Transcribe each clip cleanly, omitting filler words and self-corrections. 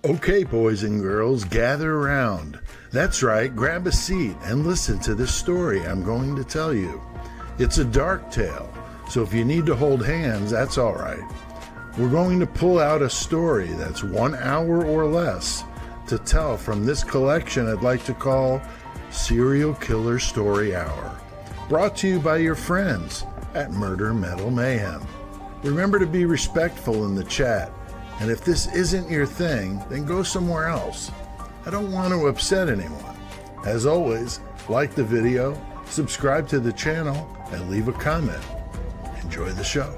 Okay, boys and girls, gather around. That's right, grab a seat and listen to this story I'm going to tell you. It's a dark tale, so if you need to hold hands, that's all right. We're going to pull out a story that's 1 hour or less to tell from this collection I'd like to call Serial Killer Story Hour, brought to you by your friends at Murder Metal Mayhem. Remember to be respectful in the chat. And if this isn't your thing, then go somewhere else. I don't want to upset anyone. As always, like the video, subscribe to the channel, and leave a comment. Enjoy the show.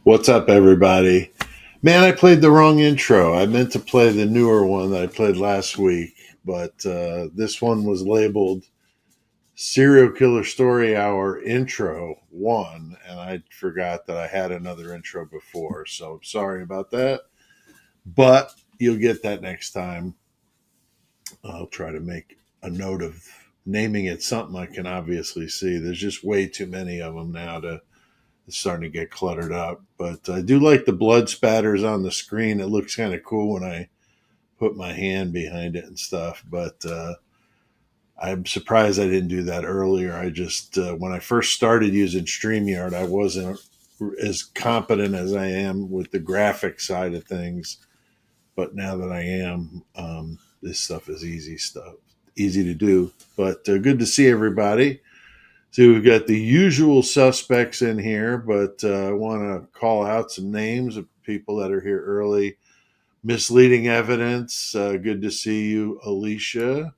What's up, everybody? Man, I played the wrong intro. I meant to play the newer one that I played last week, but this one was labeled Serial Killer Story Hour Intro 1, and I forgot that I had another intro before, so I'm sorry about that. But you'll get that next time. I'll try to make a note of naming it something I can obviously see. There's just way too many of them now to it's starting to get cluttered up. But I do like the blood spatters on the screen. It looks kind of cool when I put my hand behind it and stuff. But I'm surprised I didn't do that earlier. I just, when I first started using StreamYard, I wasn't as competent as I am with the graphic side of things. But now that I am, this stuff is easy to do. But good to see everybody. So we've got the usual suspects in here, but I want to call out some names of people that are here early. Misleading evidence. Good to see you, Alicia.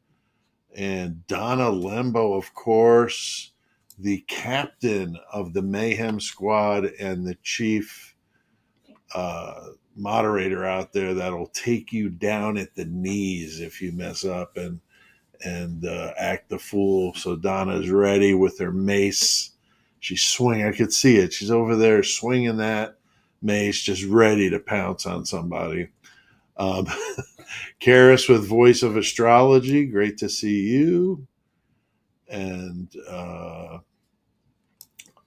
And Donna Lembo, of course, the captain of the Mayhem squad and the chief moderator out there that'll take you down at the knees if you mess up and act the fool. So Donna's ready with her mace. She's swinging. I could see it. She's over there swinging that mace, just ready to pounce on somebody. Karis with Voice of Astrology. Great to see you. And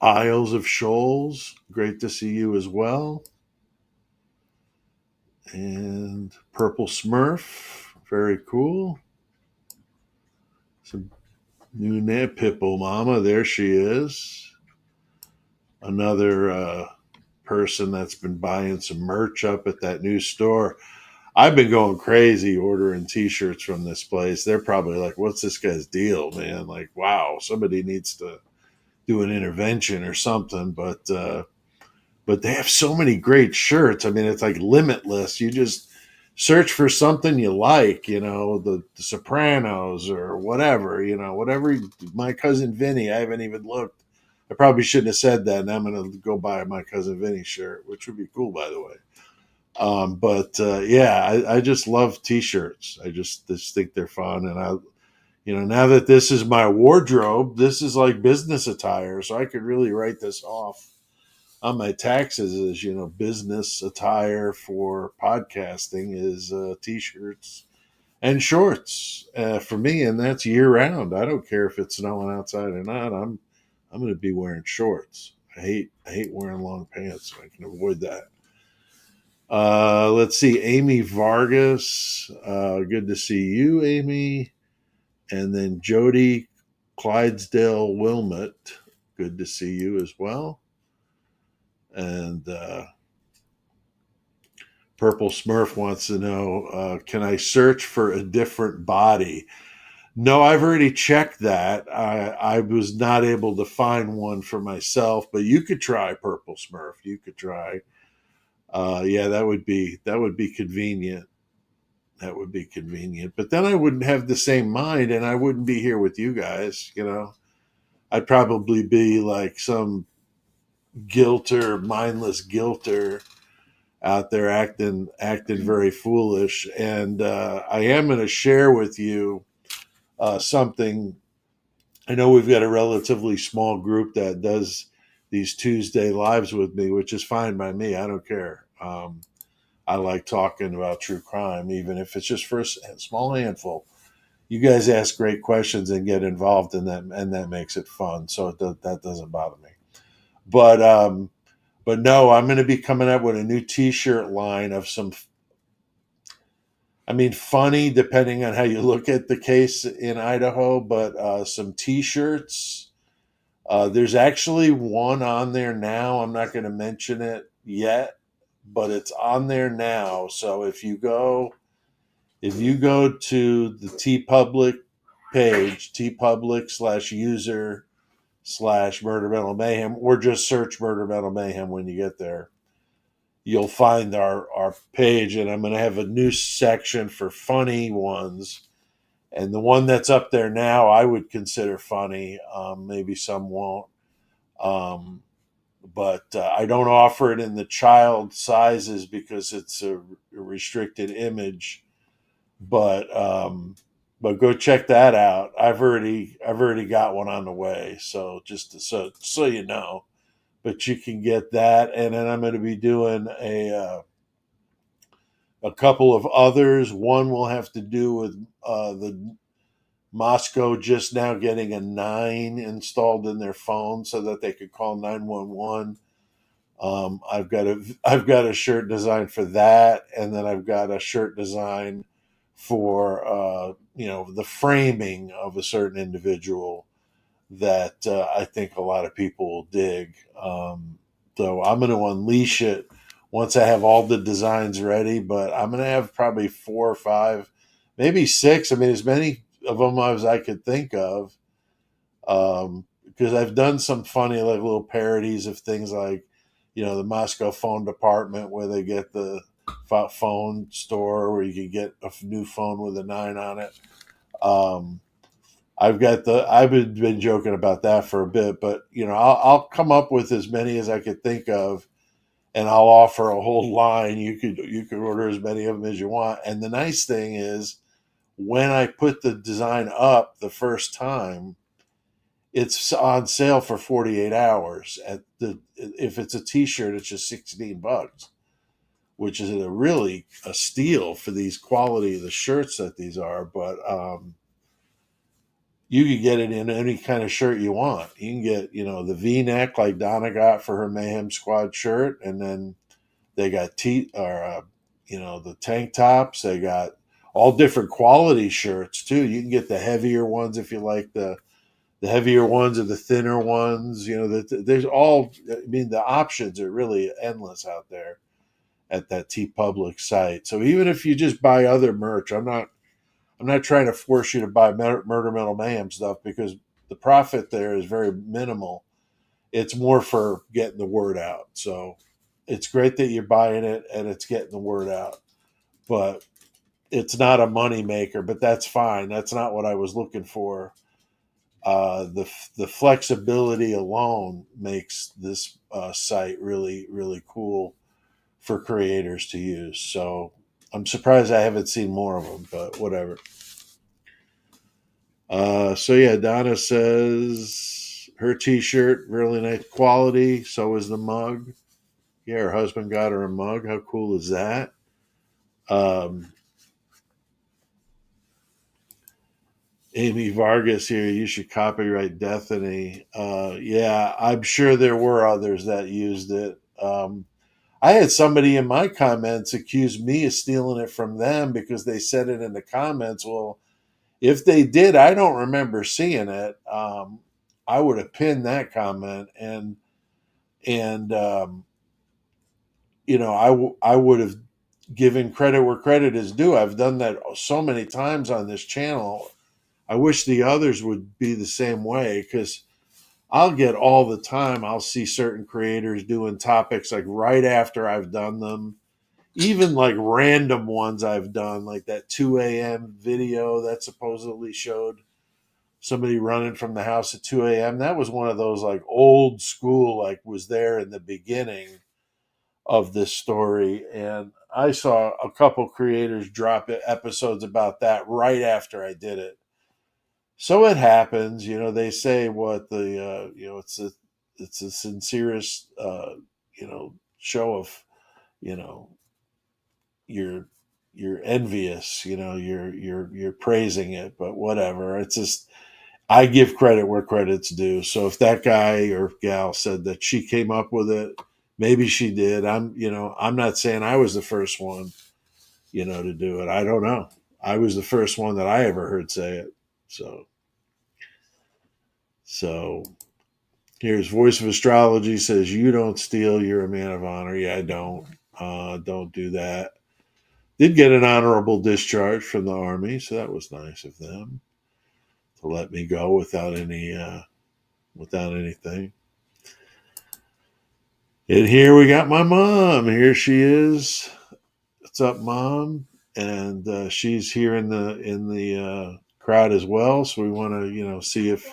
Isles of Shoals. Great to see you as well. And Purple Smurf. Very cool. Some new Pipple Mama. There she is. Another person that's been buying some merch up at that new store. I've been going crazy ordering t-shirts from this place. They're probably like, what's this guy's deal, man? Like, wow, somebody needs to do an intervention or something. But they have so many great shirts. I mean, it's like limitless. You just search for something you like, the Sopranos or whatever, whatever. My cousin Vinny, I haven't even looked. I probably shouldn't have said that, and I'm going to go buy my cousin Vinny shirt, which would be cool, by the way. I just love t-shirts. I just think they're fun, and now that this is my wardrobe, this is like business attire, so I could really write this off on my taxes as business attire for podcasting is t-shirts and shorts for me, and that's year round. I don't care if it's snowing outside or not. I'm going to be wearing shorts. I hate wearing long pants, so I can avoid that. Let's see, Amy Vargas. Good to see you, Amy. And then Jody Clydesdale Wilmot. Good to see you as well. And Purple Smurf wants to know, can I search for a different body? No, I've already checked that. I was not able to find one for myself, but you could try, Purple Smurf. You could try. That would be convenient. That would be convenient. But then I wouldn't have the same mind, and I wouldn't be here with you guys. I'd probably be like some mindless guilter out there acting very foolish. And I am going to share with you something. I know we've got a relatively small group that does these Tuesday lives with me, which is fine by me. I don't care. I like talking about true crime, even if it's just for a small handful. you guys ask great questions and get involved in that, and that makes it fun. So that doesn't bother me. But but no, I'm going to be coming up with a new T-shirt line of some. I mean, funny depending on how you look at the case in Idaho, but some T-shirts. There's actually one on there now. I'm not going to mention it yet, but it's on there now. So if you go to the T Public page, tpublic/user/Murder Metal Mayhem, or just search Murder Metal Mayhem when you get there, you'll find our page. And I'm going to have a new section for funny ones. And the one that's up there now, I would consider funny. Maybe some won't. Um, but I don't offer it in the child sizes because it's a restricted image. But go check that out. I've already got one on the way. So so you know, but you can get that, and then I'm going to be doing a couple of others. One will have to do with the Moscow just now getting a 9 installed in their phone so that they could call 911. I've got a shirt design for that, and then I've got a shirt design for the framing of a certain individual that I think a lot of people will dig. So I'm going to unleash it once I have all the designs ready. But I'm going to have probably 4 or 5, maybe 6. I mean, as many of them as I could think of, because I've done some funny like little parodies of things like the Moscow phone department where they get the phone store where you can get a new phone with a 9 on it. I've been joking about that for a bit, but I'll come up with as many as I could think of, and I'll offer a whole line. You could order as many of them as you want. And the nice thing is, when I put the design up the first time, it's on sale for 48 hours. If it's a T-shirt, it's just $16, which is a steal for these quality of the shirts that these are. But you can get it in any kind of shirt you want. You can get the V-neck like Donna got for her Mayhem Squad shirt, and then they got the tank tops. They got all different quality shirts too. You can get the heavier ones if you like the heavier ones or the thinner ones. There's all. I mean, the options are really endless out there at that T Public site. So even if you just buy other merch, I'm not trying to force you to buy Murder Metal Mayhem stuff because the profit there is very minimal. It's more for getting the word out. So it's great that you're buying it and it's getting the word out, but it's not a money maker. But that's fine. That's not what I was looking for. The flexibility alone makes this site really really cool for creators to use. So I'm surprised I haven't seen more of them, but whatever. So yeah, Donna says her T-shirt really nice quality. So is the mug. Yeah, her husband got her a mug. How cool is that? Um, Amy Vargas here. You should copyright Destiny. Yeah, I'm sure there were others that used it. I had somebody in my comments accuse me of stealing it from them because they said it in the comments. Well, if they did, I don't remember seeing it. I would have pinned that comment, and I would have given credit where credit is due. I've done that so many times on this channel. I wish the others would be the same way because I'll get all the time. I'll see certain creators doing topics like right after I've done them, even like random ones I've done, like that 2 a.m. video that supposedly showed somebody running from the house at 2 a.m. That was one of those like old school, like was there in the beginning of this story. And I saw a couple creators drop episodes about that right after I did it. So it happens, they say what it's the sincerest, show of, you know, your you're envious, you're praising it, but whatever. It's just, I give credit where credit's due. So if that guy or gal said that she came up with it, maybe she did. I'm not saying I was the first one, to do it. I don't know. I was the first one that I ever heard say it. So here's Voice of Astrology says, you don't steal, you're a man of honor. Yeah, I don't. Don't do that. Did get an honorable discharge from the Army, so that was nice of them to let me go without anything. And here we got my mom. Here she is. What's up, Mom? And she's here in the crowd as well. So we want to, see if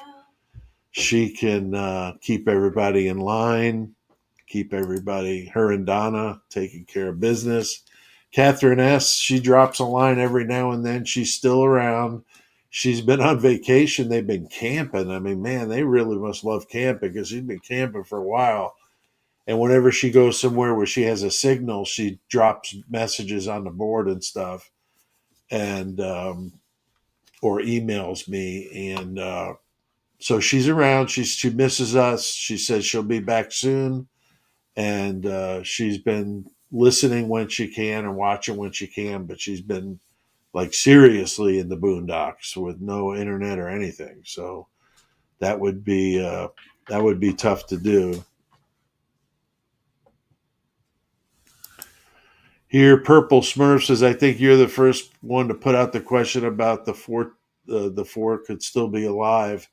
she can keep everybody in line, keep everybody, her and Donna, taking care of business. Catherine S., she drops a line every now and then. She's still around. She's been on vacation. They've been camping. I mean, man, they really must love camping because she's been camping for a while. And whenever she goes somewhere where she has a signal, she drops messages on the board and stuff, and or emails me. And so she's around. She misses us. She says she'll be back soon, and she's been listening when she can and watching when she can. But she's been like seriously in the boondocks with no internet or anything. So that would be tough to do. Here, Purple Smurf says, "I think you're the first one to put out the question about the four could still be alive."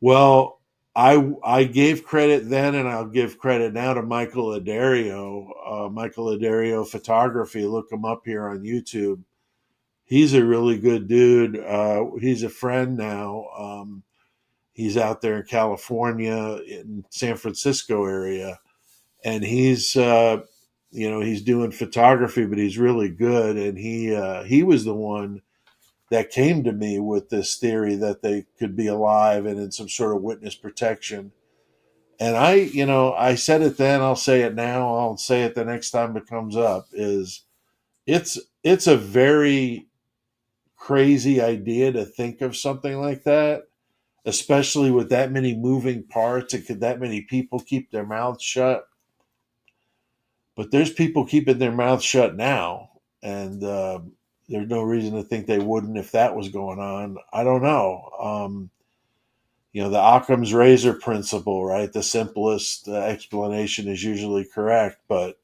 Well, I gave credit then, and I'll give credit now to Michael Addario. Michael Addario Photography. Look him up here on YouTube. He's a really good dude. He's a friend now. He's out there in California, in San Francisco area, and he's doing photography, but he's really good. And he was the one that came to me with this theory that they could be alive and in some sort of witness protection. And I said it then, I'll say it now, I'll say it the next time it comes up, is it's a very crazy idea to think of something like that, especially with that many moving parts and could that many people keep their mouths shut. But there's people keeping their mouths shut now, and there's no reason to think they wouldn't if that was going on. I don't know. The Occam's razor principle, right? The simplest explanation is usually correct, but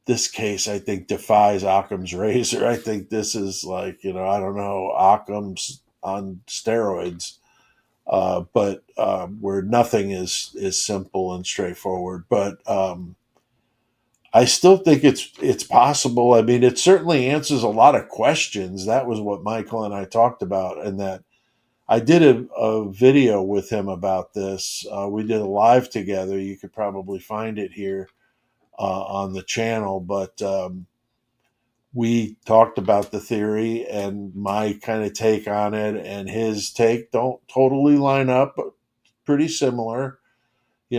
this case, I think, defies Occam's razor. I think this is like, I don't know, Occam's on steroids, but where nothing is simple and straightforward. But I still think it's possible. I mean, it certainly answers a lot of questions. That was what Michael and I talked about, and that I did a video with him about this. We did a live together. You could probably find it here on the channel, but we talked about the theory and my kind of take on it, and his take don't totally line up, but pretty similar.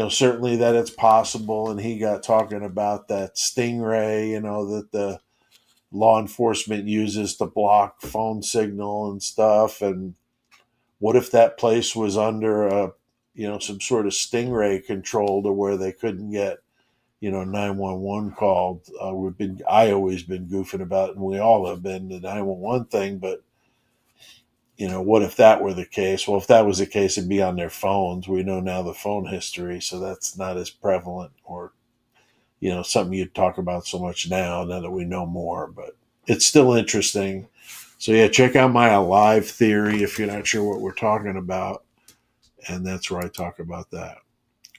Certainly that it's possible. And he got talking about that stingray, that the law enforcement uses to block phone signal and stuff. And what if that place was under some sort of stingray control to where they couldn't get, 911 called? I always been goofing about it, and we all have been, the 911 thing, but what if that were the case? Well, if that was the case, it'd be on their phones. We know now the phone history, so that's not as prevalent or, something you'd talk about so much now that we know more, but it's still interesting. So yeah, check out my alive theory if you're not sure what we're talking about. And that's where I talk about that.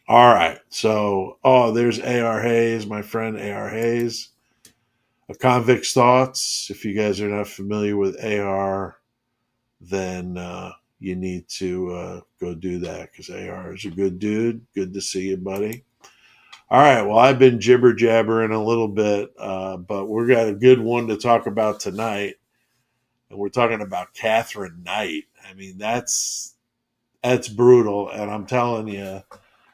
All right. So, there's A.R. Hayes, my friend A.R. Hayes. A Convict's Thoughts. If you guys are not familiar with A.R., then you need to go do that, because A.R. is a good dude. Good to see you, buddy. All right. Well, I've been jibber jabbering a little bit, but we've got a good one to talk about tonight. And we're talking about Katherine Knight. I mean, that's brutal. And I'm telling you,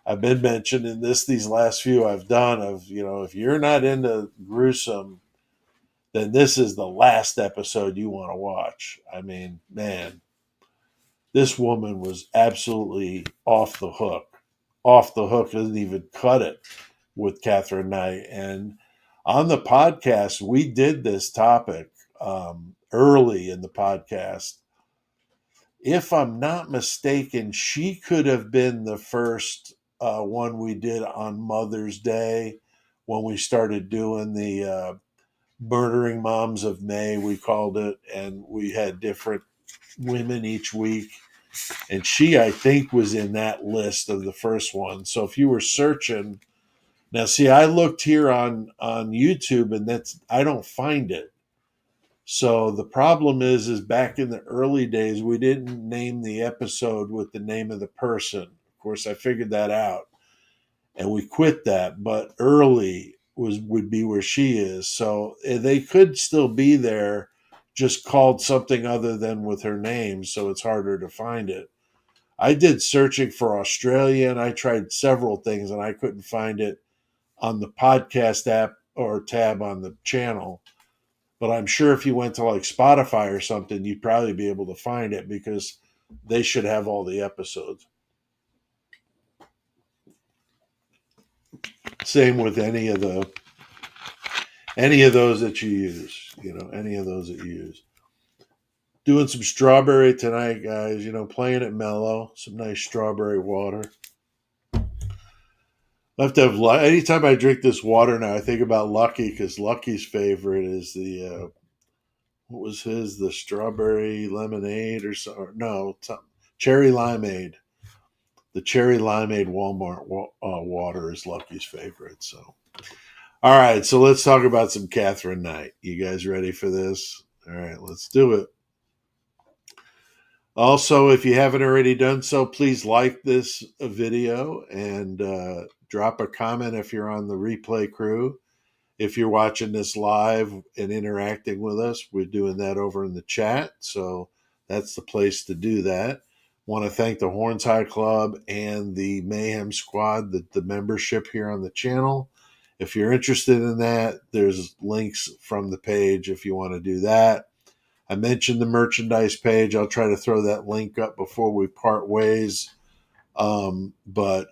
I've been mentioning these last few I've done of, if you're not into gruesome, then this is the last episode you want to watch. I mean, man, this woman was absolutely off the hook. Off the hook, doesn't even cut it with Katherine Knight. And on the podcast, we did this topic early in the podcast. If I'm not mistaken, she could have been the first one we did on Mother's Day when we started doing the Murdering Moms of May, we called it, and we had different women each week. And she, I think, was in that list of the first one. So if you were searching, now see, I looked here on YouTube, and that's I don't find it. So the problem is back in the early days, we didn't name the episode with the name of the person. Of course, I figured that out, and we quit that. But early would be where she is. So they could still be there, just called something other than with her name. So it's harder to find it. I did searching for Australia, and I tried several things, and I couldn't find it on the podcast app or tab on the channel. But I'm sure if you went to like Spotify or something, you'd probably be able to find it because they should have all the episodes. Same with any of those that you use, any of those that you use. Doing some strawberry tonight, guys, playing it mellow, some nice strawberry water. I have to have anytime I drink this water now, I think about Lucky because Lucky's favorite is the what was his, the strawberry lemonade or so? Or no, cherry limeade. The cherry limeade Walmart water is Lucky's favorite. So, all right, so let's talk about some Katherine Knight. You guys ready for this? All right, let's do it. Also, if you haven't already done so, please like this video and drop a comment if you're on the replay crew. If you're watching this live and interacting with us, we're doing that over in the chat. So that's the place to do that. Want to thank the Horns High Club and the Mayhem Squad, the membership here on the channel. If you're interested in that, there's links from the page if you want to do that. I mentioned the merchandise page. I'll try to throw that link up before we part ways. But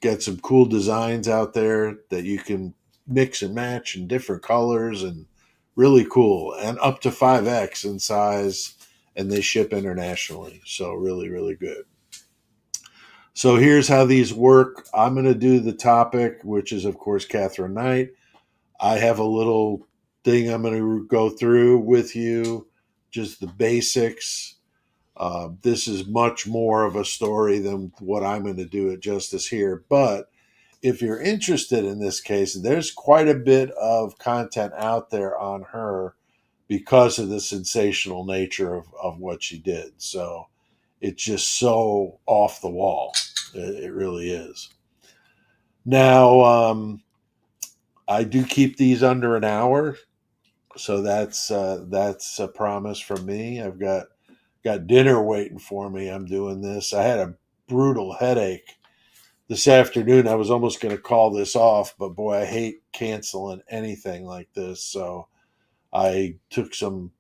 get some cool designs out there that you can mix and match in different colors and really cool, and up to 5X in size, and they ship internationally. So really, really good. So here's how these work. I'm going to do the topic, which is, of course, Katherine Knight. I have a little thing I'm going to go through with you, just the basics. This is much more of a story than what I'm going to do it justice here. But if you're interested in this case, there's quite a bit of content out there on her because of the sensational nature of what she did. So it's just so off the wall. It really is. Now, I do keep these under an hour. So that's a promise from me. I've got dinner waiting for me. I'm doing this. I had a brutal headache this afternoon. I was almost going to call this off, but boy, I hate canceling anything like this. So I took some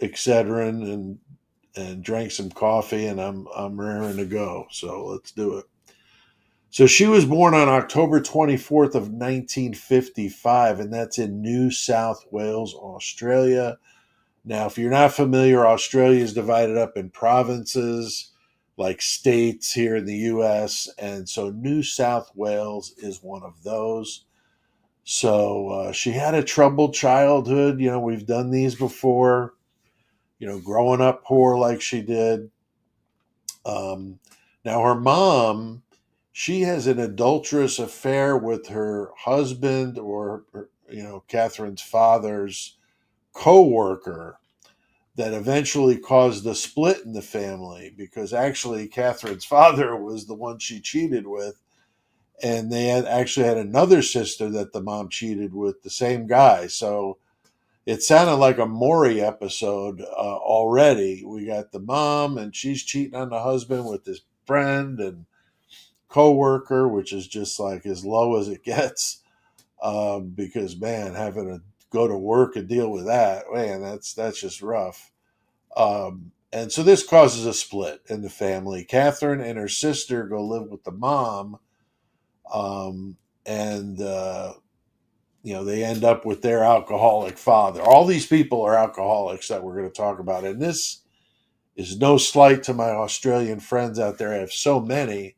Excedrin and drank some coffee, and I'm raring to go. So let's do it. So she was born on October 24th of 1955, and that's in New South Wales, Australia. Now, if you're not familiar, Australia is divided up in provinces, like states here in the U.S., and so New South Wales is one of those. So she had a troubled childhood. We've done these before, growing up poor like she did. Now, her mom, she has an adulterous affair with her husband, or, Katherine's father's co-worker, that eventually caused a split in the family, because actually Katherine's father was the one she cheated with, and they actually had another sister that the mom cheated with, the same guy. So it sounded like a Maury episode already. We got the mom, and she's cheating on the husband with his friend and co-worker, which is just like as low as it gets, because, man, having a go to work and deal with that. Man, that's just rough. And so this causes a split in the family. Catherine and her sister go live with the mom, and they end up with their alcoholic father. All these people are alcoholics that we're going to talk about, and this is no slight to my Australian friends out there. I have so many.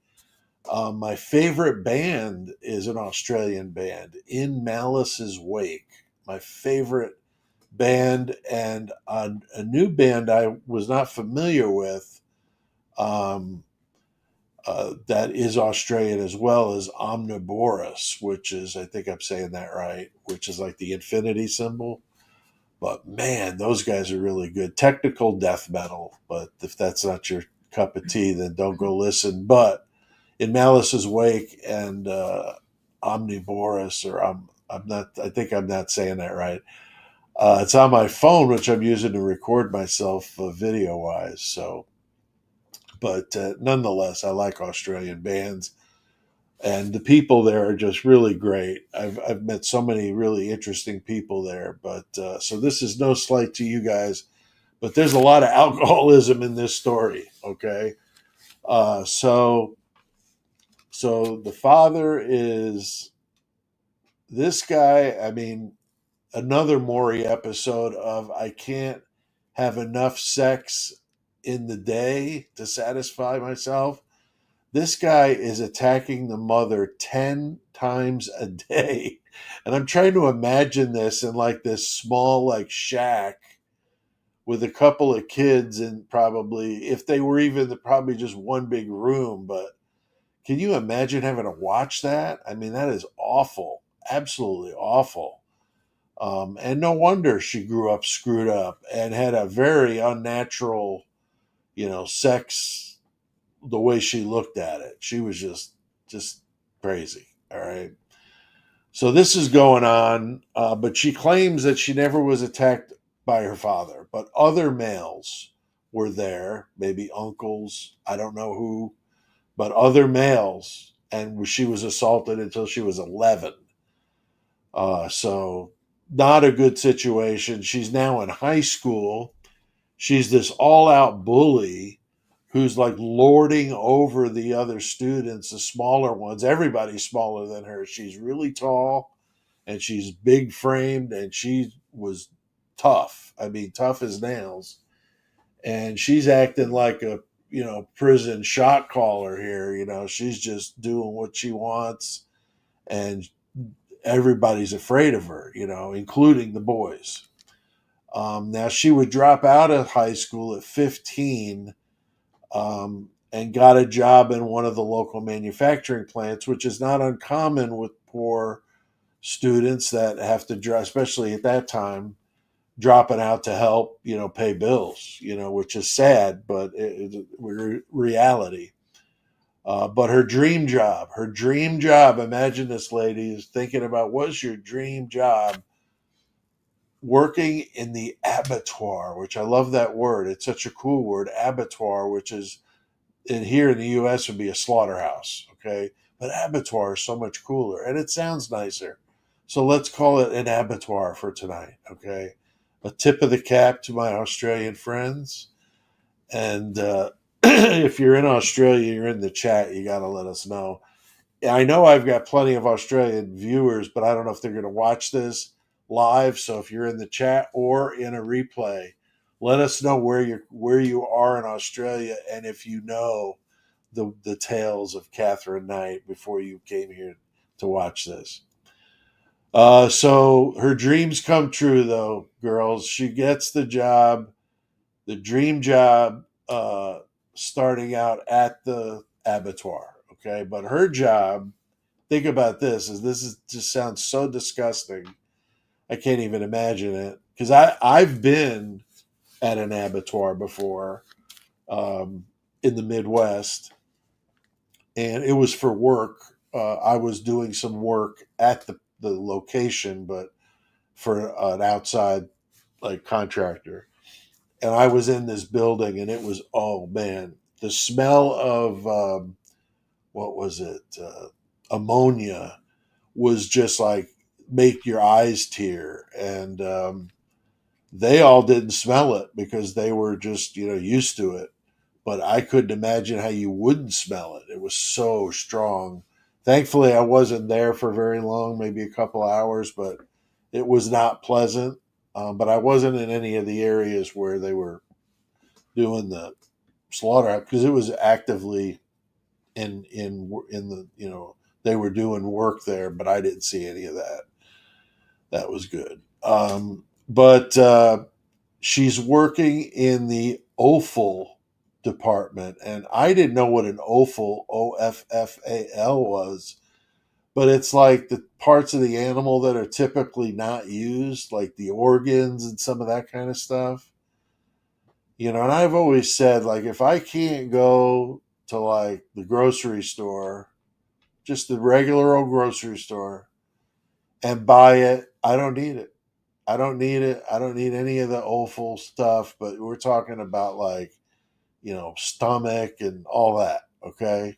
My favorite band is an Australian band, In Malice's Wake. My favorite band, and a new band I was not familiar with, um, that is Australian as well, as Omnivorous, which is, I think I'm saying that right, which is like the infinity symbol. But man, those guys are really good. Technical death metal, but if that's not your cup of tea, then don't go listen. But In Malice's Wake and Omnivorous, or I'm not, I think I'm not saying that right. It's on my phone, which I'm using to record myself video wise. So, but nonetheless, I like Australian bands, and the people there are just really great. I've met so many really interesting people there. But so this is no slight to you guys, but there's a lot of alcoholism in this story. Okay, uh, so so the father is this guy. I mean, another Maury episode of I can't have enough sex in the day to satisfy myself. This guy is attacking the mother 10 times a day. And I'm trying to imagine this in like this small, like shack with a couple of kids, and probably, if they were even, probably just one big room. But can you imagine having to watch that? I mean, that is awful. Absolutely awful. And no wonder she grew up screwed up and had a very unnatural, sex, the way she looked at it. She was just crazy. All right. So this is going on, but she claims that she never was attacked by her father, but other males were there, maybe uncles, I don't know who, but other males, and she was assaulted until she was 11. So not a good situation. She's now in high school. She's this all out bully who's like lording over the other students, the smaller ones. Everybody's smaller than her. She's really tall and she's big framed, and she was tough. I mean, tough as nails. And she's acting like a, prison shot caller here. She's just doing what she wants, and everybody's afraid of her, including the boys. Now, she would drop out of high school at 15, and got a job in one of the local manufacturing plants, which is not uncommon with poor students that have to, especially at that time, dropping out to help, pay bills, which is sad, but reality. But her dream job, imagine this lady is thinking about, what's your dream job? Working in the abattoir, which I love that word. It's such a cool word, abattoir, which is here in the U.S. would be a slaughterhouse. Okay, but abattoir is so much cooler and it sounds nicer. So let's call it an abattoir for tonight. Okay, a tip of the cap to my Australian friends. And if you're in Australia, you're in the chat, you got to let us know. I know I've got plenty of Australian viewers, but I don't know if they're going to watch this live. So if you're in the chat or in a replay, let us know where you are in Australia, and if you know the tales of Katherine Knight before you came here to watch this. So her dreams come true, though, girls. She gets the job, the dream job, starting out at the abattoir. Okay, but her job, think about this, is just sounds so disgusting. I can't even imagine it, because I've been at an abattoir before, in the Midwest, and it was for work. I was doing some work at the location, but for an outside like contractor, and I was in this building, and it was, oh man, the smell of what was it, ammonia, was just like make your eyes tear. And they all didn't smell it because they were just, used to it. But I couldn't imagine how you wouldn't smell it. It was so strong. Thankfully, I wasn't there for very long, maybe a couple hours, but it was not pleasant. But I wasn't in any of the areas where they were doing the slaughter because it was actively in the they were doing work there, but I didn't see any of that. That was good. But she's working in the offal department, and I didn't know what an offal, OFFAL, was, but it's like the parts of the animal that are typically not used, like the organs and some of that kind of stuff. And I've always said, like, if I can't go to like the grocery store, just the regular old grocery store, and buy it, I don't need it. I don't need it. I don't need any of the offal stuff, but we're talking about like, stomach and all that, okay?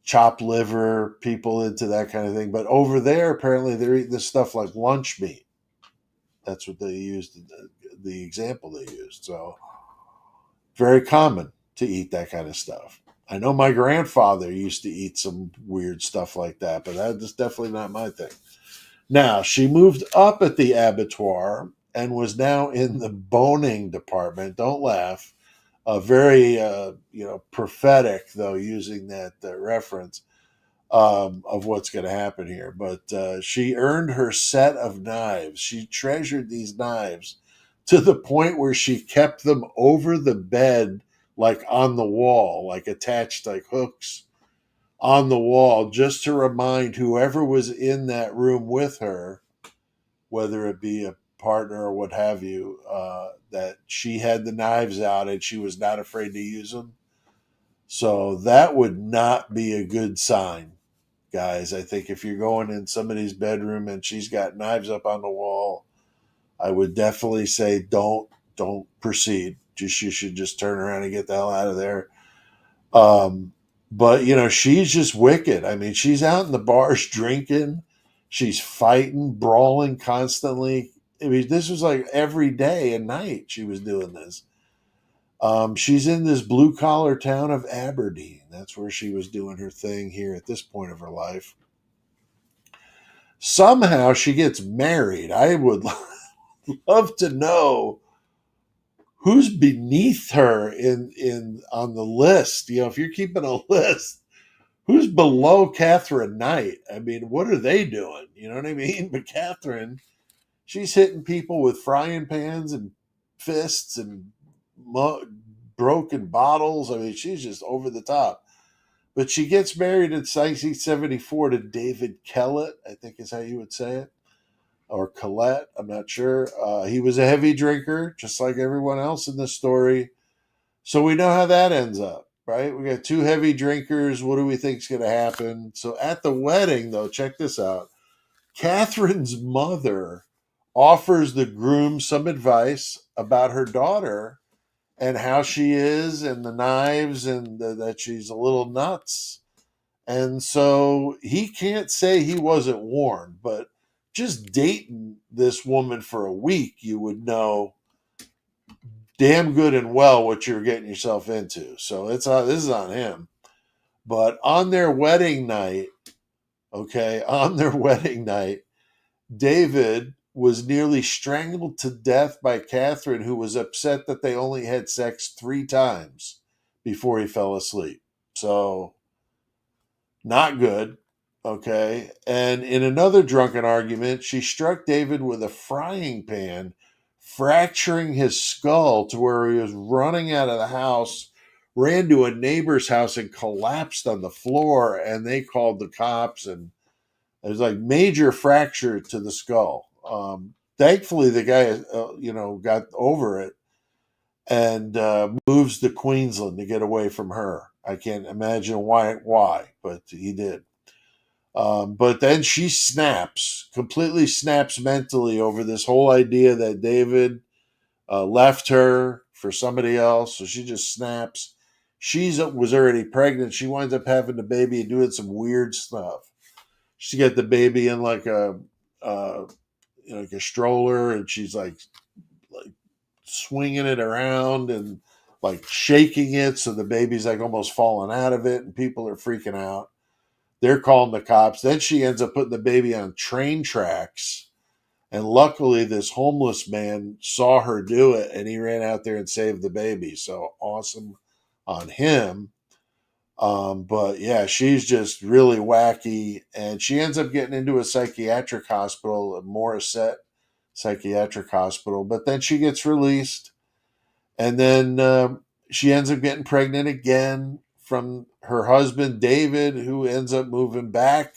Chopped liver, people into that kind of thing. But over there, apparently, they're eating this stuff like lunch meat. That's what they used, the example they used. So, very common to eat that kind of stuff. I know my grandfather used to eat some weird stuff like that, but that's definitely not my thing. Now, she moved up at the abattoir and was now in the boning department. Don't laugh. Very, prophetic, though, using that reference of what's going to happen here. But she earned her set of knives. She treasured these knives to the point where she kept them over the bed, like on the wall, like attached like hooks on the wall, just to remind whoever was in that room with her, whether it be a partner or what have you, that she had the knives out and she was not afraid to use them. So that would not be a good sign, guys. I think if you're going in somebody's bedroom and she's got knives up on the wall, I would definitely say don't proceed. You should just turn around and get the hell out of there. Um, but she's just wicked. I mean, she's out in the bars drinking, she's fighting, brawling constantly. I mean, this was like every day and night she was doing this. She's in this blue collar town of Aberdeen. That's where she was doing her thing here at this point of her life. Somehow she gets married. I would love to know who's beneath her in on the list. If you're keeping a list, who's below Katherine Knight? I mean, what are they doing? You know what I mean? But Katherine, she's hitting people with frying pans and fists and broken bottles. I mean, she's just over the top. But she gets married in 1974 to David Kellett, I think is how you would say it, or Collette. I'm not sure. He was a heavy drinker, just like everyone else in the story. So we know how that ends up, right? We got two heavy drinkers. What do we think is going to happen? So at the wedding, though, check this out. Catherine's mother offers the groom some advice about her daughter and how she is and the knives and that she's a little nuts. And so he can't say he wasn't warned, but just dating this woman for a week, you would know damn good and well what you're getting yourself into. So this is on him. But on their wedding night, okay, on their wedding night, David was nearly strangled to death by Katherine, who was upset that they only had sex 3 times before he fell asleep. So, not good. Okay. And in another drunken argument, she struck David with a frying pan, fracturing his skull to where he was running out of the house, ran to a neighbor's house and collapsed on the floor. And they called the cops, and it was like major fracture to the skull. Thankfully, the guy, got over it and moves to Queensland to get away from her. I can't imagine why, but he did. But then she completely snaps mentally over this whole idea that David left her for somebody else. So she just snaps. She was already pregnant. She winds up having the baby and doing some weird stuff. She got the baby in like a uh, like a stroller, and she's like swinging it around and like shaking it, so the baby's like almost falling out of it, and people are freaking out. They're calling the cops. Then she ends up putting the baby on train tracks. And luckily, this homeless man saw her do it, and he ran out there and saved the baby. So awesome on him. But yeah, she's just really wacky, and she ends up getting into a psychiatric hospital, a Morissette psychiatric hospital. But then she gets released, and then she ends up getting pregnant again from her husband David, who ends up moving back.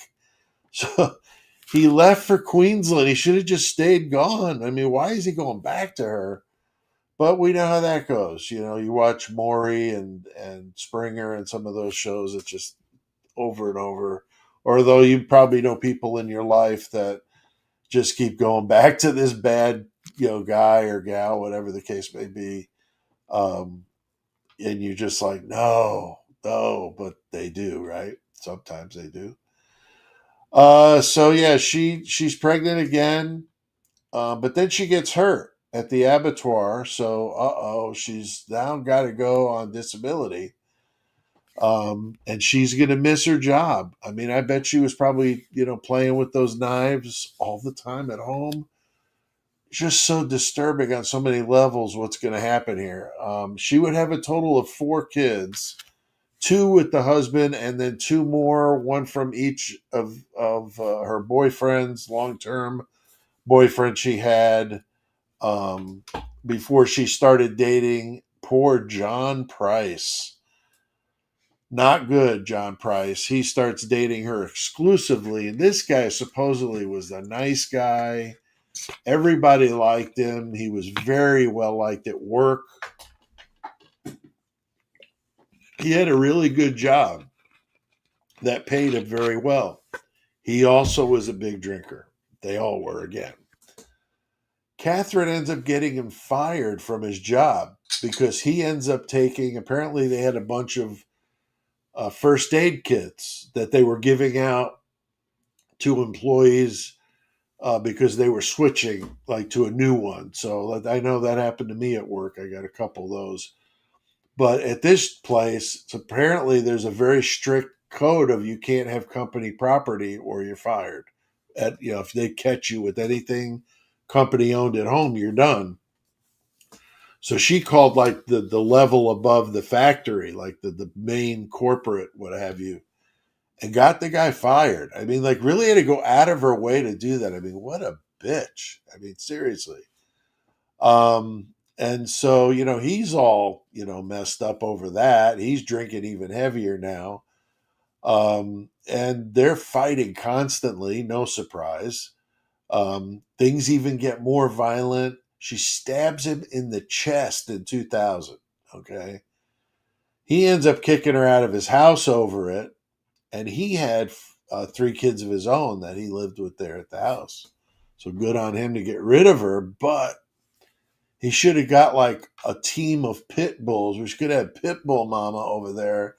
So he left for Queensland. He should have just stayed gone. I mean, why is he going back to her? But we know how that goes. You know, you watch Maury and Springer and some of those shows. It's just over and over. Or though you probably know people in your life that just keep going back to this bad, guy or gal, whatever the case may be. And you're just like, no, no, but they do, right? Sometimes they do. So yeah, she's pregnant again, but then she gets hurt at the abattoir. So she's now got to go on disability, and she's gonna miss her job. I mean, I bet she was probably playing with those knives all the time at home. Just so disturbing on so many levels. What's going to happen here? She would have a total of 4 kids, 2 with the husband, and then 2 more, one from each of her boyfriends, long term boyfriend she had um, before she started dating poor John Price. Not good, John Price. He starts dating her exclusively, and this guy supposedly was a nice guy. Everybody liked him. He was very well liked at work. He had a really good job that paid him very well. He also was a big drinker. They all were, again. Catherine ends up getting him fired from his job because he ends up taking, apparently, they had a bunch of first aid kits that they were giving out to employees because they were switching like to a new one. So I know that happened to me at work. I got a couple of those. But at this place, apparently there's a very strict code of you can't have company property or you're fired. If they catch you with anything company owned at home, you're done. So she called like the level above the factory, like the main corporate, what have you, and got the guy fired. I mean, like really had to go out of her way to do that. I mean, what a bitch. I mean, seriously. And so, he's all, messed up over that. He's drinking even heavier now. And they're fighting constantly, no surprise. Things even get more violent. She stabs him in the chest in 2000. Okay. He ends up kicking her out of his house over it. And he had 3 kids of his own that he lived with there at the house. So good on him to get rid of her. But he should have got like a team of pit bulls. We should have pit bull mama over there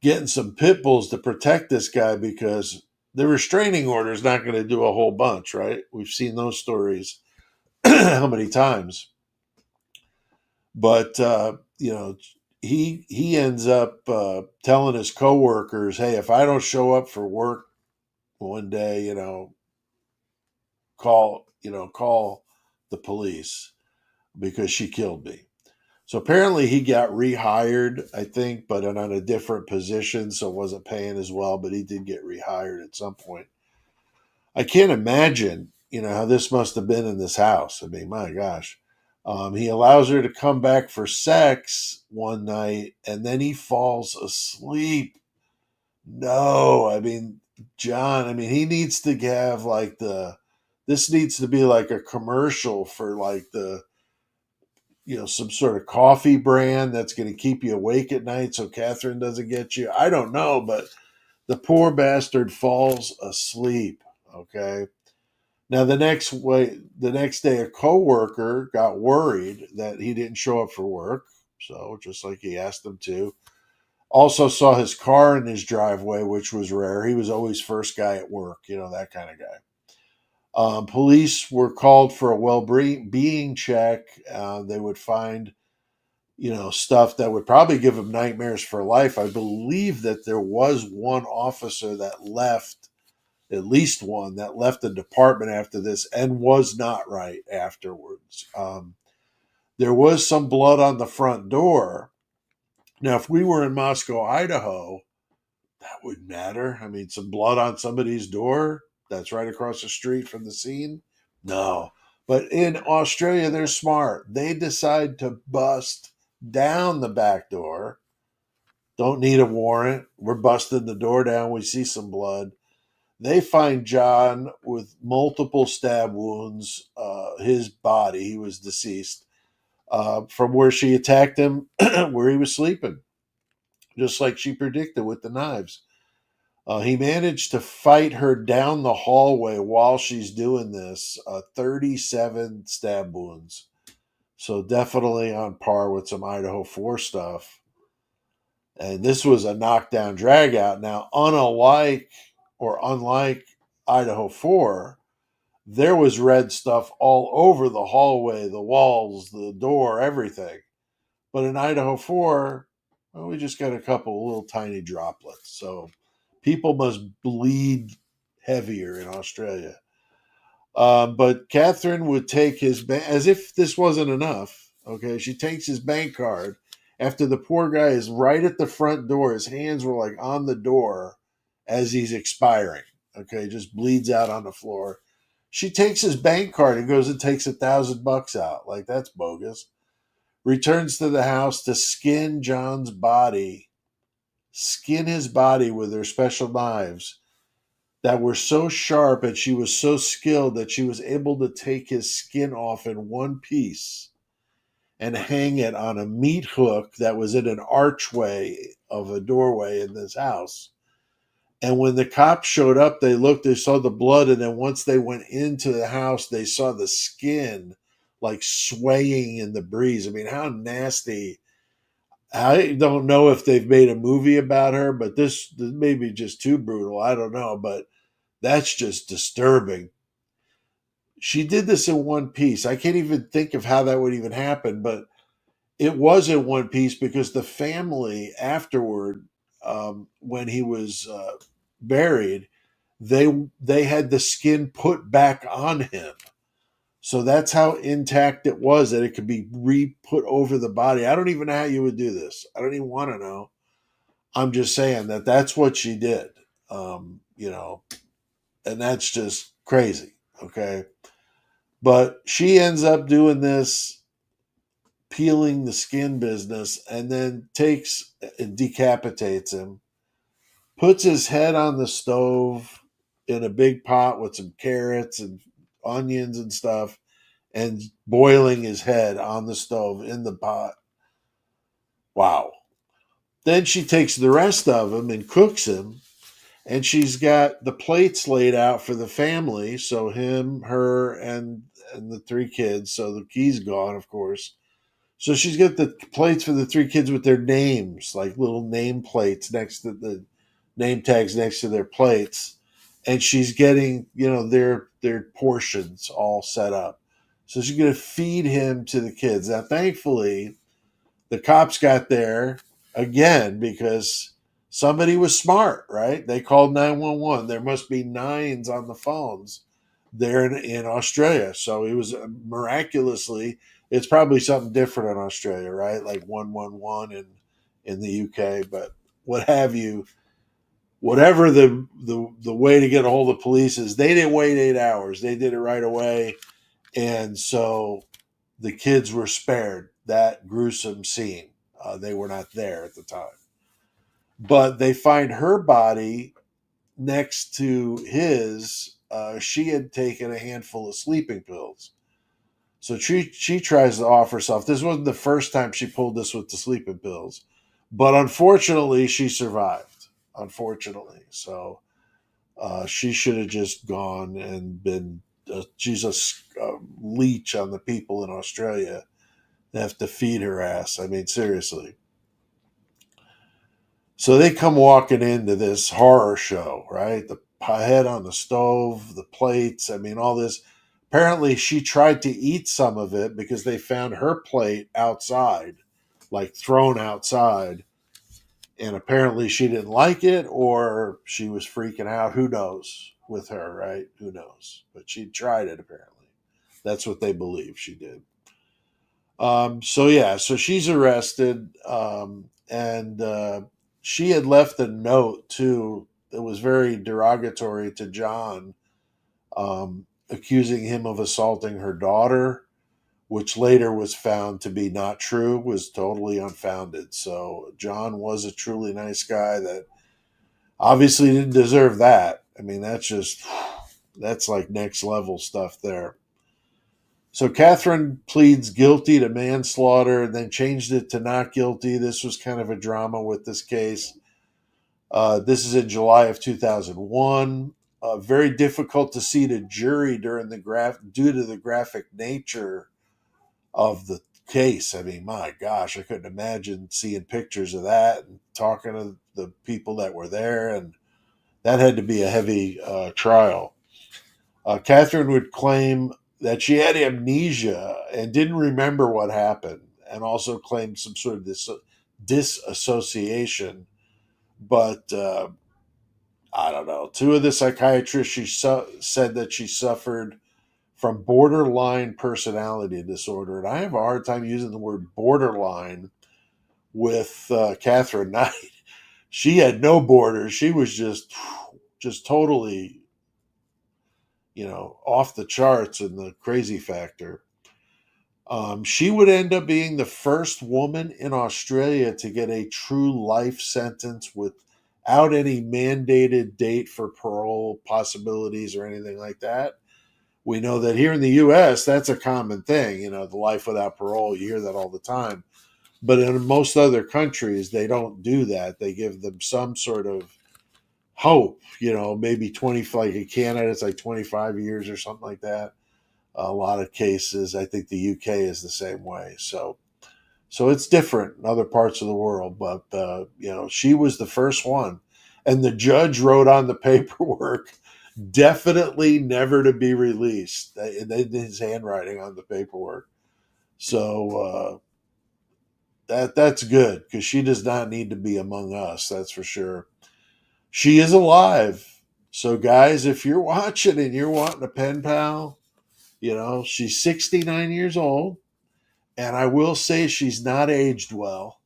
getting some pit bulls to protect this guy because the restraining order is not going to do a whole bunch, right? We've seen those stories how many times. But he ends up telling his coworkers, "Hey, if I don't show up for work one day, call the police because she killed me." So apparently he got rehired, I think, but on a different position, so wasn't paying as well, but he did get rehired at some point. I can't imagine, how this must have been in this house. I mean, my gosh. He allows her to come back for sex one night, and then he falls asleep. No, I mean, John, I mean, he needs to have like this needs to be like a commercial for like some sort of coffee brand that's going to keep you awake at night so Catherine doesn't get you. I don't know, but the poor bastard falls asleep. Okay. Now the next day, a coworker got worried that he didn't show up for work. So just like he asked him to, also saw his car in his driveway, which was rare. He was always first guy at work, that kind of guy. Police were called for a well-being check. They would find, stuff that would probably give him nightmares for life. I believe that there was one officer that left, at least one that left the department after this and was not right afterwards. There was some blood on the front door. Now, if we were in Moscow, Idaho, that wouldn't matter. I mean, some blood on somebody's door that's right across the street from the scene? No. But in Australia, they're smart. They decide to bust down the back door. Don't need a warrant. We're busting the door down. We see some blood. They find John with multiple stab wounds. His body, he was deceased, from where she attacked him, where he was sleeping, just like she predicted with the knives. He managed to fight her down the hallway while she's doing this. 37 stab wounds. So definitely on par with some Idaho 4 stuff. And this was a knockdown drag out. Now, unlike Idaho 4, there was red stuff all over the hallway, the walls, the door, everything. But in Idaho 4, well, we just got a couple little tiny droplets. So people must bleed heavier in Australia. But Catherine would take as if this wasn't enough. Okay, she takes his bank card after the poor guy is right at the front door. His hands were like on the door as he's expiring. Okay, just bleeds out on the floor. She takes his bank card and goes and takes $1,000 out. Like, that's bogus. Returns to the house to skin John's body, skin his body with her special knives that were so sharp, and she was so skilled that she was able to take his skin off in one piece and hang it on a meat hook that was in an archway of a doorway in this house. And when the cops showed up, they saw the blood, and then once they went into the house, they saw the skin like swaying in the breeze. I mean, how nasty. I don't know if they've made a movie about her, but this may be just too brutal. I don't know, but that's just disturbing. She did this in one piece. I can't even think of how that would even happen, but it was in one piece because the family afterward, when he was buried, they had the skin put back on him. So that's how intact it was, that it could be re-put over the body. I don't even know how you would do this. I don't even want to know. I'm just saying that that's what she did. And that's just crazy. Okay. But she ends up doing this, peeling the skin business, and then takes and decapitates him, puts his head on the stove in a big pot with some carrots and onions and stuff, and boiling his head on the stove in the pot. Wow. Then she takes the rest of him and cooks him, and she's got the plates laid out for the family. So him, her, and the 3 kids. So the key's gone, of course. So she's got the plates for the 3 kids with their names, like little name plates next to the name tags next to their plates, and she's getting their portions all set up. So she's going to feed him to the kids. Now, thankfully, the cops got there again because somebody was smart, right? They called 911. There must be nines on the phones there in Australia. So it was miraculously, it's probably something different in Australia, right? Like 111 in the UK, but what have you. Whatever the way to get a hold of police is, they didn't wait 8 hours. They did it right away. And so the kids were spared that gruesome scene. They were not there at the time. But they find her body next to his. She had taken a handful of sleeping pills. So she tries to off herself. This wasn't the first time she pulled this with the sleeping pills. But unfortunately, she survived. Unfortunately. So she should have just gone and been. She's a leech on the people in Australia. They have to feed her ass. I mean, seriously. So they come walking into this horror show, right? head on the stove, the plates. I mean, all this. Apparently, she tried to eat some of it because they found her plate outside, like thrown outside. And apparently, she didn't like it or she was freaking out. Who knows with her, right? Who knows? But she tried it, apparently. That's what they believe she did. So she's arrested, and she had left a note too that was very derogatory to John, accusing him of assaulting her daughter, which later was found to be not true, was totally unfounded. So John was a truly nice guy that obviously didn't deserve that. I mean, that's like next level stuff there. So Catherine pleads guilty to manslaughter and then changed it to not guilty. This was kind of a drama with this case. This is in July of 2001. Very difficult to seat a jury during due to the graphic nature of the case. I mean, my gosh, I couldn't imagine seeing pictures of that and talking to the people that were there, and that had to be a heavy trial. Catherine would claim that she had amnesia and didn't remember what happened, and also claimed some sort of disassociation. But I don't know. Two of the psychiatrists said that she suffered from borderline personality disorder, and I have a hard time using the word borderline with Katherine Knight. She had no borders. She was just totally, off the charts in the crazy factor. She would end up being the first woman in Australia to get a true life sentence without any mandated date for parole possibilities or anything like that. We know that here in the U.S., that's a common thing, the life without parole. You hear that all the time. But in most other countries, they don't do that. They give them some sort of hope, maybe 20, like in Canada, it's like 25 years or something like that. A lot of cases. I think the UK is the same way. So it's different in other parts of the world, but she was the first one, and the judge wrote on the paperwork, definitely never to be released. They did his handwriting on the paperwork. So that's good because she does not need to be among us. That's for sure. She is alive. So guys, if you're watching and you're wanting a pen pal, she's 69 years old, and I will say she's not aged well.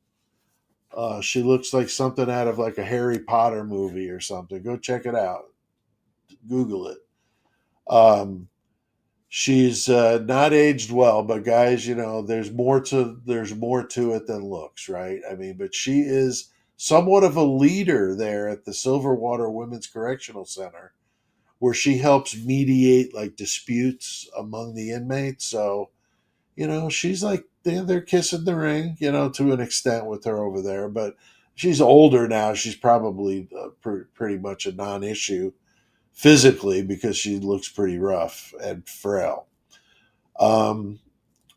She looks like something out of like a Harry Potter movie or something. Go check it out. Google it. She's not aged well, but guys, there's more to it than looks, right? I mean, but she is somewhat of a leader there at the Silverwater Women's Correctional Center, where she helps mediate like disputes among the inmates. So, she's like they're kissing the ring, to an extent with her over there. But she's older now. She's probably pretty much a non-issue physically because she looks pretty rough and frail. Um,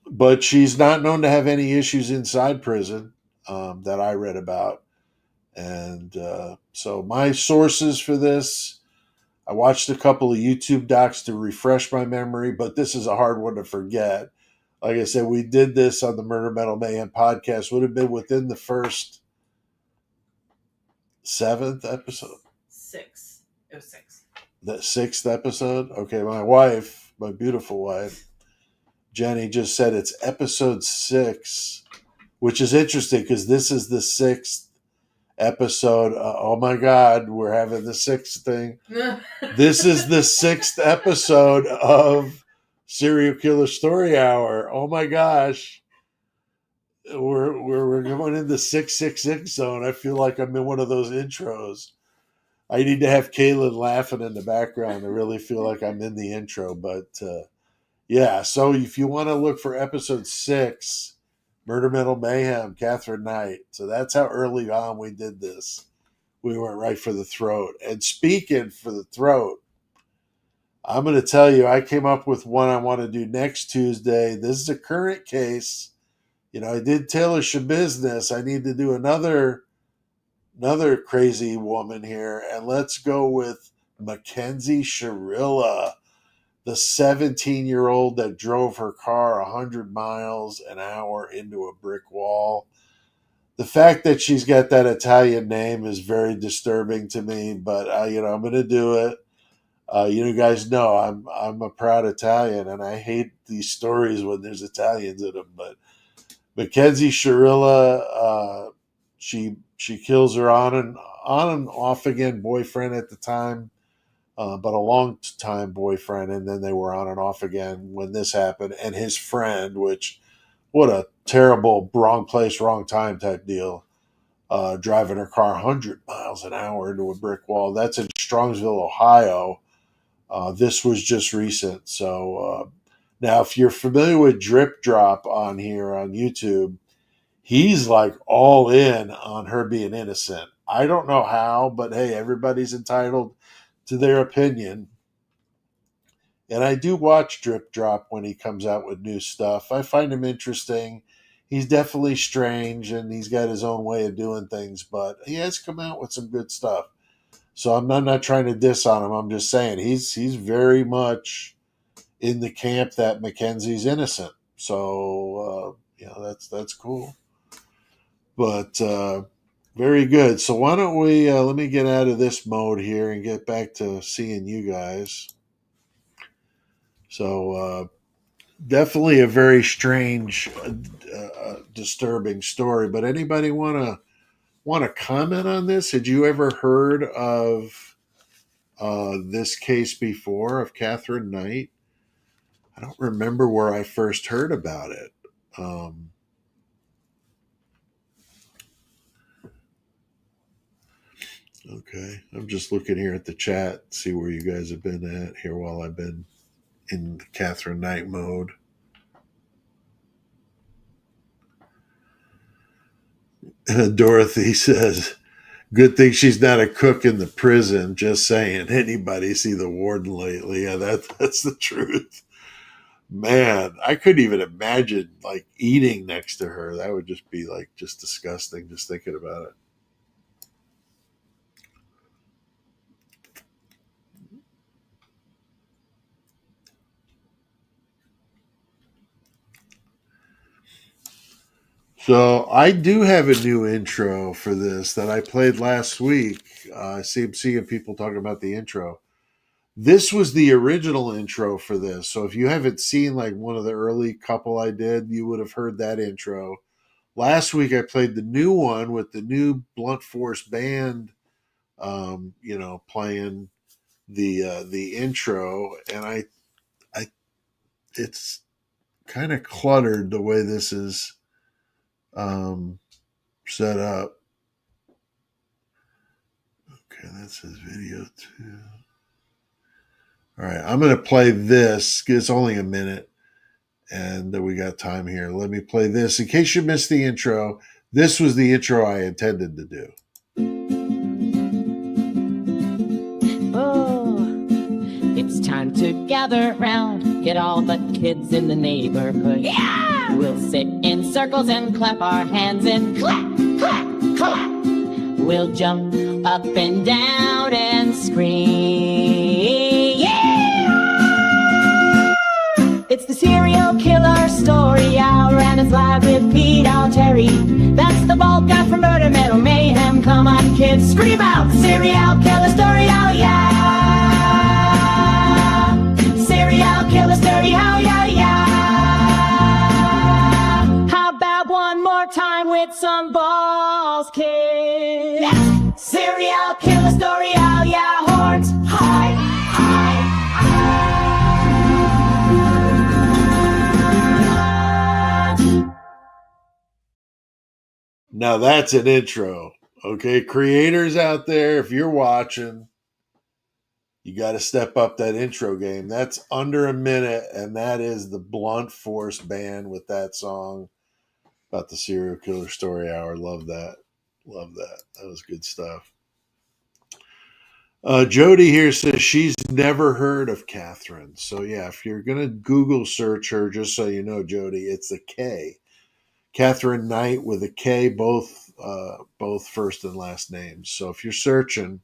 but she's not known to have any issues inside prison that I read about. And so my sources for this, I watched a couple of YouTube docs to refresh my memory, but this is a hard one to forget. Like I said, we did this on the Murder Metal Mayhem podcast. Would have been within the first seventh episode. Six. It was six. The sixth episode? Okay, my beautiful wife, Jenny, just said it's episode 6, which is interesting because this is the 6th episode. Oh my God, we're having the 6th thing. This is the 6th episode of Serial Killer Story Hour. Oh my gosh. We're going in the 666 zone. I feel like I'm in one of those intros. I need to have Kaylin laughing in the background to really feel like I'm in the intro. But yeah, so if you want to look for episode 6, Murder Metal Mayhem, Katherine Knight. So that's how early on we did this. We went right for the throat. And speaking for the throat, I'm going to tell you, I came up with one I want to do next Tuesday. This is a current case. I did Taylor's business. I need to do another crazy woman here. And let's go with Mackenzie Shirilla, the 17-year-old that drove her car 100 miles an hour into a brick wall. The fact that she's got that Italian name is very disturbing to me, but I'm going to do it. You guys know I'm a proud Italian, and I hate these stories when there's Italians in them. But Mackenzie Shirilla, she kills her on and off again boyfriend at the time, but a long time boyfriend, and then they were on and off again when this happened. And his friend, which what a terrible wrong place, wrong time type deal. Driving her car 100 miles an hour into a brick wall. That's in Strongsville, Ohio. This was just recent. So now, if you're familiar with Drip Drop on here on YouTube, he's like all in on her being innocent. I don't know how, but hey, everybody's entitled to their opinion. And I do watch Drip Drop when he comes out with new stuff. I find him interesting. He's definitely strange and he's got his own way of doing things, but he has come out with some good stuff. So I'm not trying to diss on him. I'm just saying he's very much in the camp that Mackenzie's innocent. So that's cool. But very good. So why don't we let me get out of this mode here and get back to seeing you guys. So definitely a very strange, disturbing story. But anybody want to comment on this? Had you ever heard of this case before of Katherine Knight? I don't remember where I first heard about it. Okay, I'm just looking here at the chat, see where you guys have been at here while I've been in Katherine Knight mode. Dorothy says, good thing she's not a cook in the prison. Just saying. Anybody see the warden lately? Yeah, that's the truth. Man, I couldn't even imagine like eating next to her. That would just be like just disgusting just thinking about it. So I do have a new intro for this that I played last week. I see seeing people talking about the intro. This was the original intro for this. So if you haven't seen like one of the early couple I did, you would have heard that intro. Last week I played the new one with the new Blunt Force band, playing the intro, and I it's kind of cluttered the way this is set up. Okay, that's his video too. All right, I'm going to play this. It's only a minute, and we got time here. Let me play this. In case you missed the intro, this was the intro I intended to do. Oh, it's time to gather round, get all the kids in the neighborhood. Yeah! We'll sit in circles and clap our hands and clap, clap, clap. We'll jump up and down and scream. Yeah! It's the serial killer story hour, and it's live with Pete Altieri. That's the bald guy from Murder Metal Mayhem. Come on, kids, scream out! Serial killer story hour, yeah! Serial killer story hour, yeah, yeah! How about one more time with some balls, kids? Yeah. Serial killer story hour, yeah! Horns high, high, high. Now that's an intro. Okay, creators out there, if you're watching, you got to step up that intro game. That's under a minute, and that is the Blunt Force band with that song about the serial killer story hour. Love that. Love that. That was good stuff. Jody here says she's never heard of Katherine. So yeah, if you're gonna Google search her, just so you know, Jody, it's a K. Katherine Knight with a K, both first and last names. So if you're searching,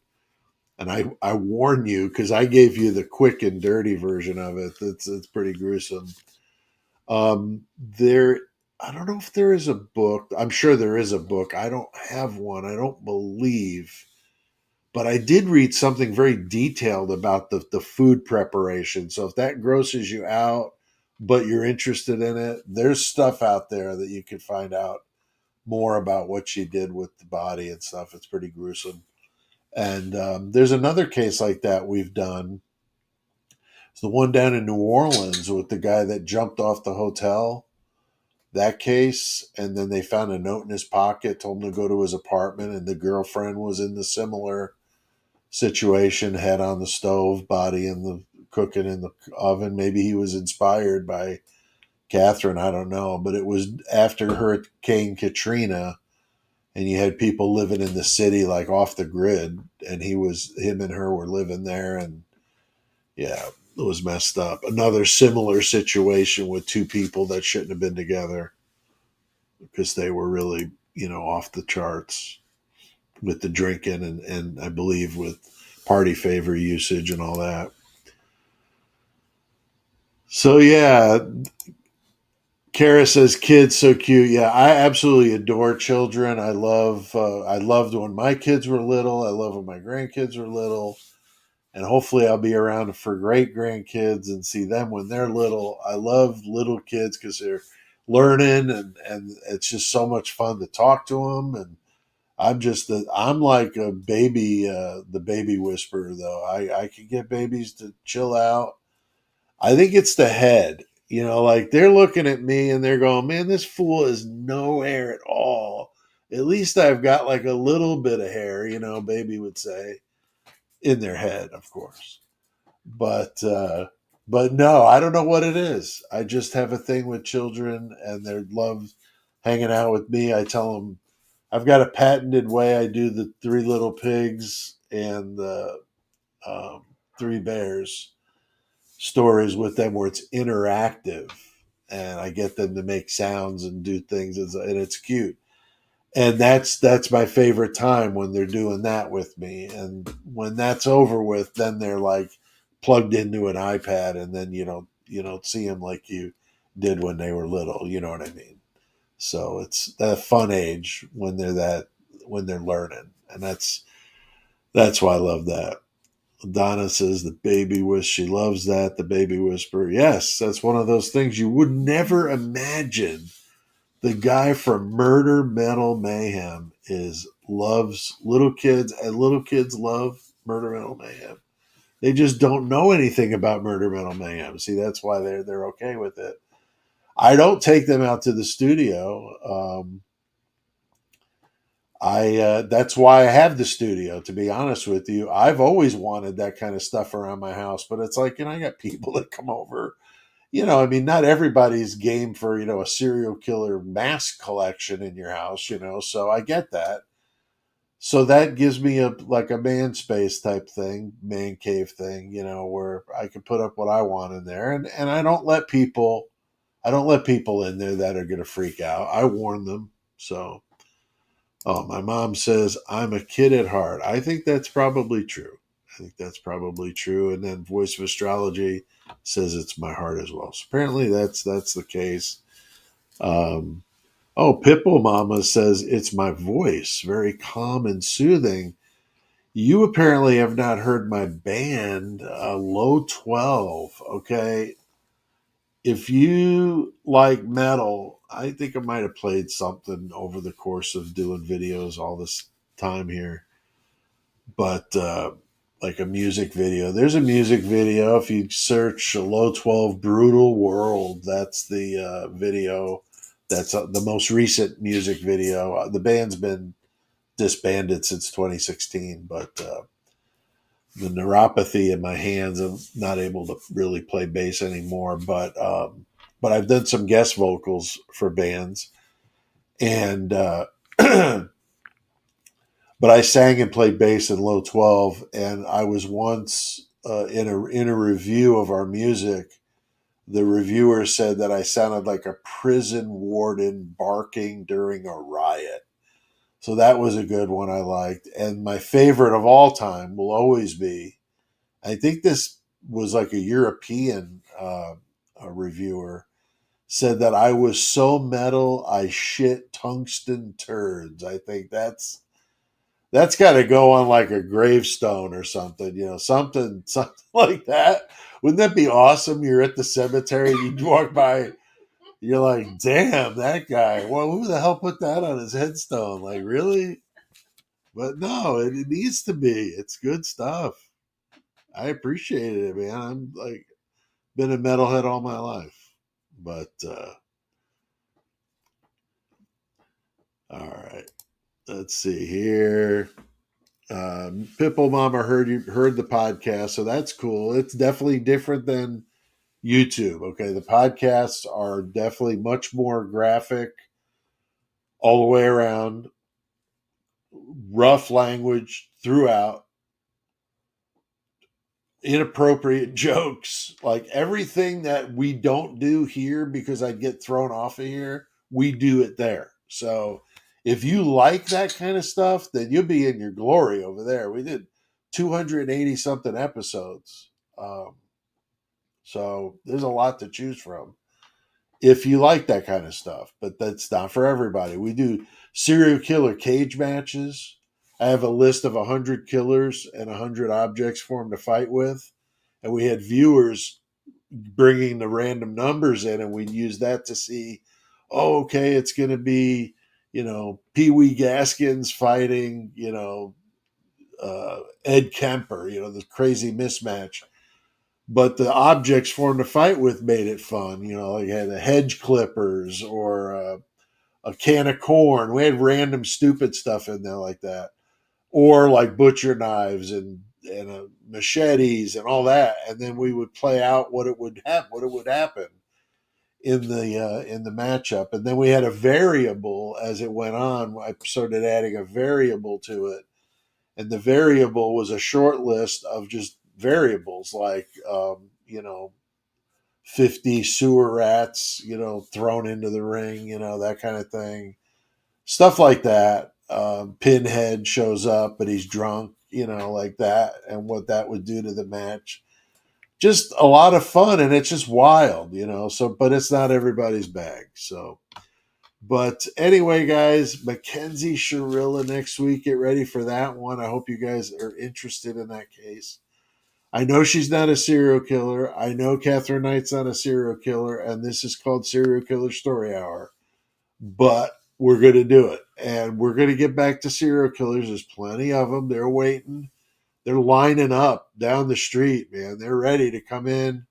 And I warn you, because I gave you the quick and dirty version of it. It's pretty gruesome. There, I don't know if there is a book. I'm sure there is a book. I don't have one. I don't believe, but I did read something very detailed about the food preparation. So if that grosses you out, but you're interested in it, there's stuff out there that you can find out more about what she did with the body and stuff. It's pretty gruesome. And there's another case like that we've done. It's the one down in New Orleans with the guy that jumped off the hotel. That case, and then they found a note in his pocket, told him to go to his apartment, and the girlfriend was in the similar situation, head on the stove, body in the cooking in the oven. Maybe he was inspired by Catherine, I don't know, but it was after Hurricane Katrina, and you had people living in the city like off the grid, and him and her were living there, and yeah, it was messed up. Another similar situation with two people that shouldn't have been together because they were really, off the charts with the drinking and I believe with party favor usage and all that. So yeah, Kara says kids so cute. Yeah, I absolutely adore children. I loved when my kids were little. I love when my grandkids were little. And hopefully I'll be around for great grandkids and see them when they're little. I love little kids because they're learning and it's just so much fun to talk to them. And I'm like a baby, the baby whisperer though. I can get babies to chill out. I think it's the head, like they're looking at me and they're going, man, this fool has no hair at all. At least I've got like a little bit of hair, baby would say, in their head, of course. But no, I don't know what it is. I just have a thing with children and they love hanging out with me. I tell them I've got a patented way I do the Three Little Pigs and the Three Bears stories with them where it's interactive and I get them to make sounds and do things and it's cute. And that's my favorite time when they're doing that with me. And when that's over with, then they're like plugged into an iPad and then you don't see them like you did when they were little, you know what I mean? So it's that fun age when they're learning. And that's why I love that. Donna says the baby whisper. She loves that. The baby whisper. Yes, that's one of those things you would never imagine. The guy from Murder Metal Mayhem loves little kids, and little kids love Murder Metal Mayhem. They just don't know anything about Murder Metal Mayhem. See, that's why they're okay with it. I don't take them out to the studio. That's why I have the studio, to be honest with you. I've always wanted that kind of stuff around my house, but it's like, I got people that come over. I mean, not everybody's game for, a serial killer mask collection in your house, so I get that. So that gives me like a man space type thing, man cave thing, where I can put up what I want in there. And I don't let people in there that are going to freak out. I warn them. So, oh, my mom says I'm a kid at heart. I think that's probably true. And then Voice of Astrology says it's my heart as well. So apparently that's the case. Pipple Mama says it's my voice, very calm and soothing. You apparently have not heard my band, Low 12. Okay, if you like metal, I think I might have played something over the course of doing videos all this time here. But like a music video, there's a music video. If you search Low 12 Brutal World, that's the video. That's the most recent music video. The band's been disbanded since 2016, but the neuropathy in my hands, I'm not able to really play bass anymore. But I've done some guest vocals for bands, and but I sang and played bass in Low 12, and I was once in a review of our music. The reviewer said that I sounded like a prison warden barking during a riot. So that was a good one I liked. And my favorite of all time will always be, I think this was like a European a reviewer, said that I was so metal I shit tungsten turds. I think that's got to go on like a gravestone or something, something like that. Wouldn't that be awesome? You're at the cemetery and you walk by, you're like, damn, that guy. Well, who the hell put that on his headstone? Like, really? But no, it needs to be. It's good stuff. I appreciated it, man. I'm like, been a metalhead all my life. But, all right. Let's see here. Pipple Mama heard the podcast, so that's cool. It's definitely different than YouTube. Okay, the podcasts are definitely much more graphic all the way around, rough language throughout, inappropriate jokes, like everything that we don't do here because I'd get thrown off of here, we do it there. So if you like that kind of stuff, then you'll be in your glory over there. We did 280 something episodes. So there's a lot to choose from if you like that kind of stuff, but that's not for everybody. We do serial killer cage matches. I have a list of 100 killers and 100 objects for them to fight with. And we had viewers bringing the random numbers in, and we'd use that to see, oh, okay, it's going to be, Pee Wee Gaskins fighting, Ed Kemper, the crazy mismatch. But the objects for him to fight with made it fun. Like had a hedge clippers or a can of corn. We had random stupid stuff in there like that. Or like butcher knives and machetes and all that. And then we would play out what it would happen in the matchup. And then we had a variable as it went on. I started adding a variable to it. And the variable was a short list of just variables like 50 sewer rats thrown into the ring, that kind of thing, stuff like that. Pinhead shows up but he's drunk, like that, and what that would do to the match. Just a lot of fun, and it's just wild, so, but it's not everybody's bag. So, but anyway, guys, Mackenzie Sharilla next week. Get ready for that one. I hope you guys are interested in that case. I know she's not a serial killer. I know Katherine Knight's not a serial killer, and this is called Serial Killer Story Hour. But we're going to do it, and we're going to get back to serial killers. There's plenty of them. They're waiting. They're lining up down the street, man. They're ready to come in.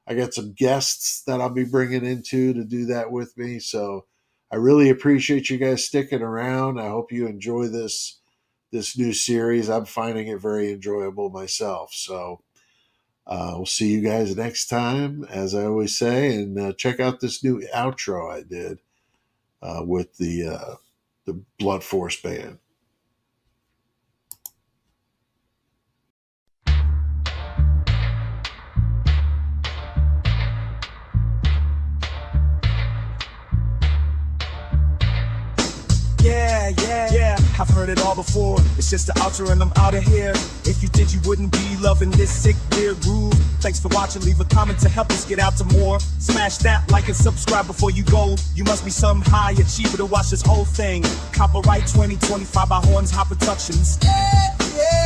I got some guests that I'll be bringing into to do that with me, so I really appreciate you guys sticking around. I hope you enjoy this new series. I'm finding it very enjoyable myself. So we'll see you guys next time, as I always say, and check out this new outro I did with the Blunt Force Band. Yeah, I've heard it all before. It's just the outro and I'm out of here. If you did, you wouldn't be loving this sick, weird groove. Thanks for watching. Leave a comment to help us get out to more. Smash that like and subscribe before you go. You must be some high achiever to watch this whole thing. Copyright 2025 by Horns Hot Productions. Yeah.